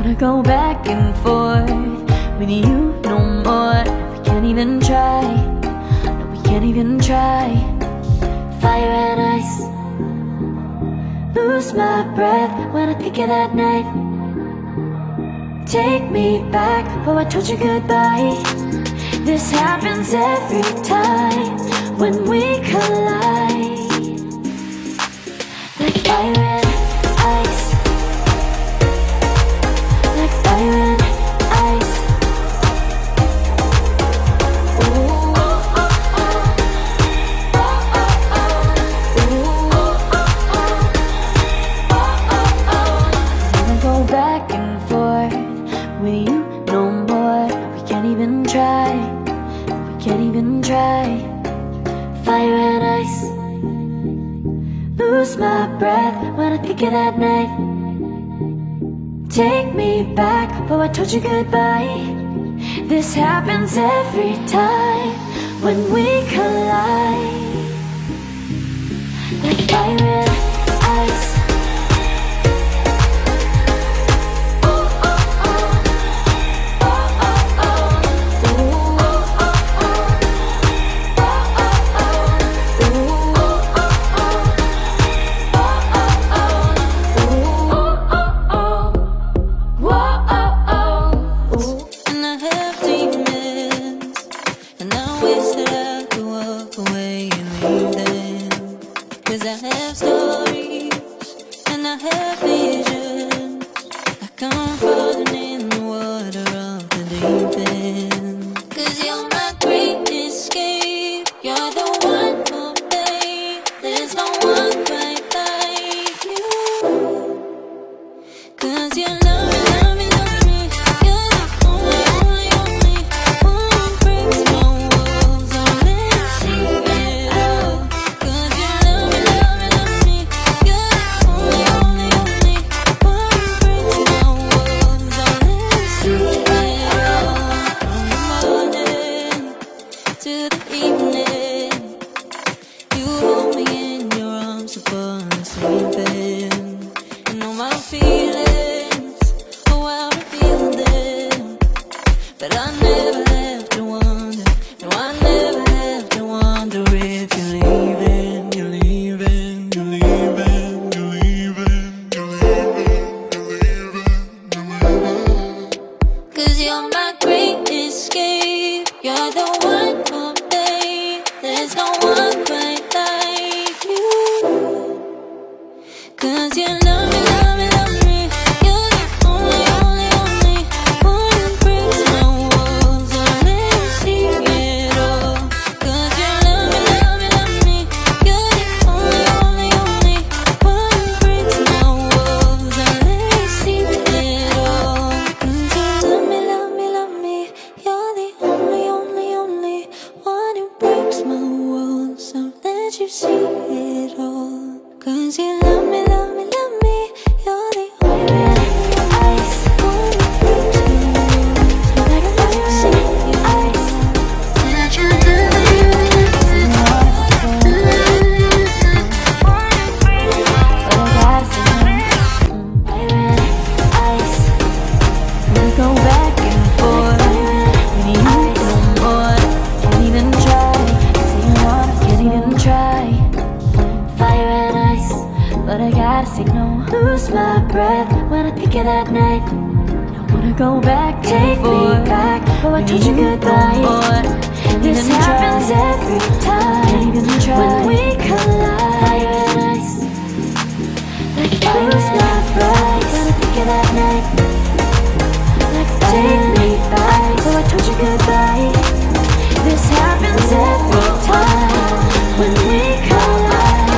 wanna go back and forth with you no more. We can't even try, no, we can't even try. Fire and ice, lose my breath when I think of that night. Take me back, oh I told you goodbye. This happens every time when we collide. Like fire and ice, like fire and ice. Ooh, oh, oh, oh. Oh, oh, oh. Ooh, oh, oh, oh. Oh, oh, oh. I wanna go back and forth with you no more. We can't even try, we can't even try. Fire and ice, lose my breath when I think of that night. Take me back, oh I told you goodbye. This happens every time when we collide. Like fire and ice. Cause I have stories and I have visions. Like I'm falling in the water of the deep end. Cause you're my great escape. You're the one for me. There's no one quite like you. Cause you love me, love me, love me. You're the only, only, only one who breaks my walls. I'll let you see it all. Cause you love me, love me, love me. You're the only, only, only one who breaks my walls. I'll let you see it all. From the morning to the evening, you hold me in your arms upon sleeping. You know my feelings, oh I feel them. But I never have to wonder, no I never have to wonder if you're leaving, you're leaving, you're leaving, you're leaving, you're leaving, you're leaving, you're leaving. Cause you're my great escape, you're the one for me. There's no one quite like you. Cause you love me, love me, love me. You're the only, only, only one who breaks my walls. I'll let you see it all. Cause you love me, love me, love me. You're the only, only, only one who breaks my walls. I'll let you see it all. Cause you love me, love me, love me. You're the only, only, only one who breaks my walls. I'll let you see it all. Cause you love me, love me, love me. You're the only ice. One who breaks my walls. Like let you see it all. Let you do it. But I gotta say no. Fire and ice. We go back and forth with you no more. Can't even try. Say you wanna, can't even try. Fire and ice, but I gotta say no. Lose my breath when I think of that night. I wanna go back, take me back, oh I told you goodbye. This happens every time when we collide. Fire and ice, like lose my breath when I think of that night. Like take me back, oh I told you goodbye. This happens every time when we collide.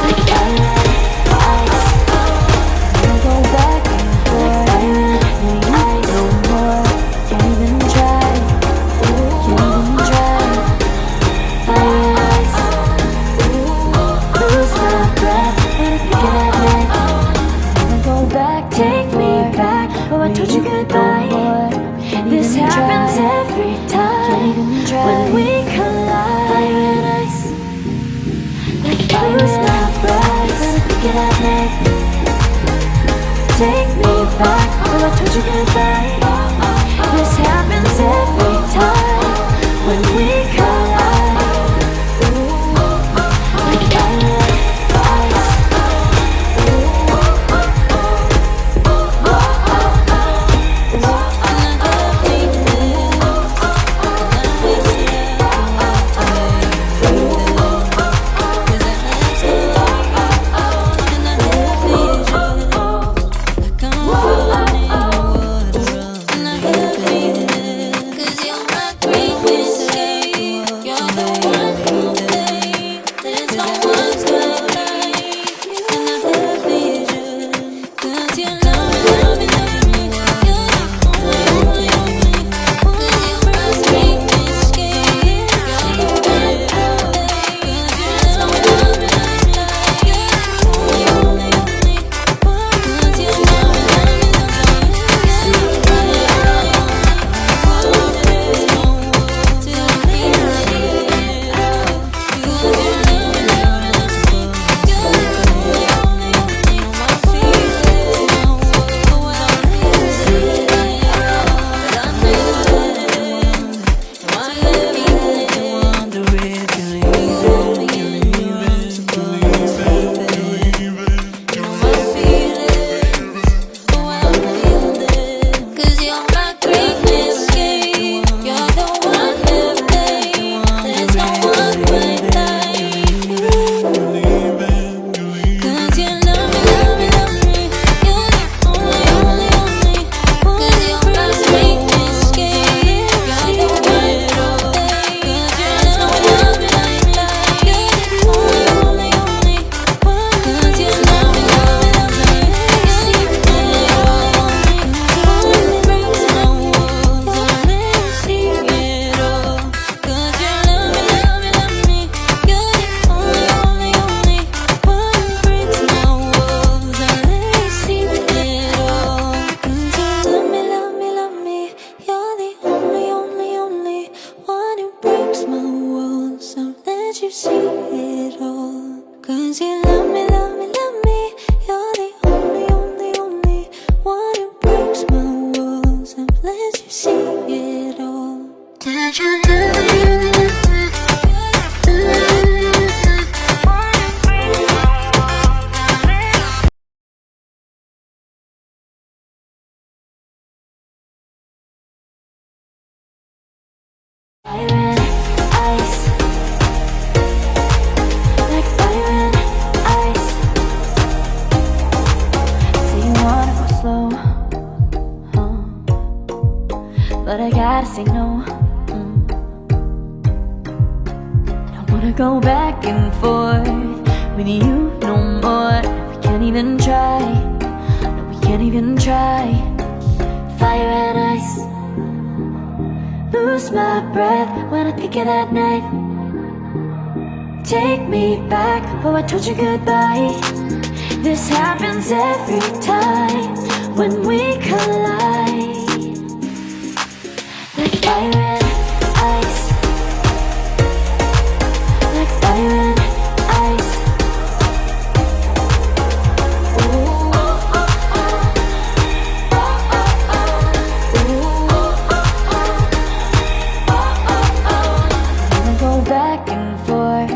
Like fire and ice, we'll go back and forth. Like fire and ice, no more. Can't even try, can't even try. Fire and ice, lose my breath when I think of that night. We'll go back, take me back, oh I told you goodbye. told you goodbye. This happens every time when we collide. Like fire and ice. Fire and ice. Like fire and ice. Say you wanna go slow, but I gotta say no. I don't wanna go back and forth with you no more. We can't even try. No, we can't even try. Fire and ice. Lose my breath when I think of that night. Take me back, oh I told you goodbye. This happens every time when we collide. Like fire and ice. Like fire and ice. Back and forth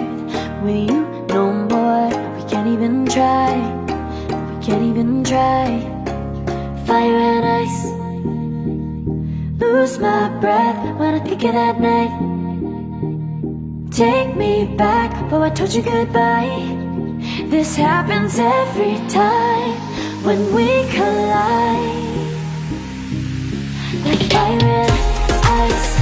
with you no more. We can't even try. We can't even try. Fire and ice. Lose my breath when I think of that night. Take me back, oh I told you goodbye. This happens every time when we collide. Like fire and ice.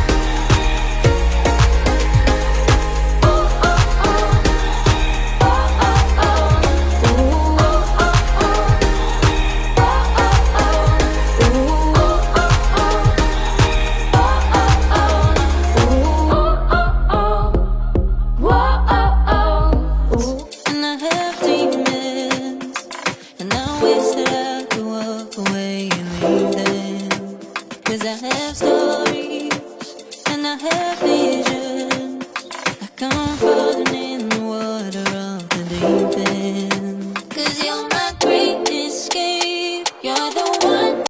Cause I have stories and I have visions, like I'm falling in the water of the deep end.